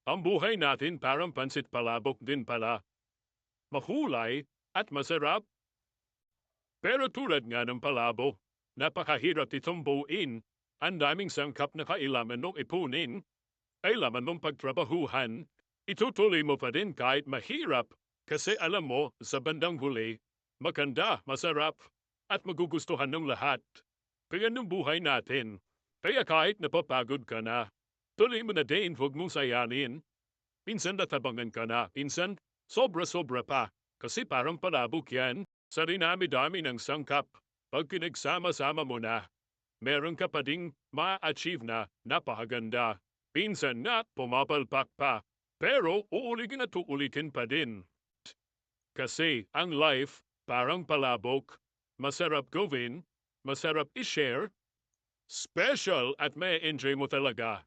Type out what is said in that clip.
Ang buhay natin parang pansit palabok din pala. Mahulay at masarap. Pero tulad nga ng palabok, napakahirap itong buuin. Ang daming sangkap na kailangan mong ipunin. Kailangan mong pagtrabahuhan. Itutuloy mo pa din kahit mahirap. Kasi alam mo, sa bandang huli, maganda, masarap, at magugustuhan ng lahat. Kaya ng buhay natin. Kaya kahit napapagod ka na, tuloy mo na din, huwag mong sayangin. Minsan natabangan ka na, minsan sobra-sobra pa. Kasi parang palabok yan. Sa rinami-dami ng sangkap, pag pinagsama-sama mo na, meron ka pa ding ma-achieve na napakaganda. Minsan nga pumapalpak pa, pero uulitin at uulitin pa din. Kasi ang life parang palabok, masarap gawin, masarap i-share, special at may enjoy mo talaga.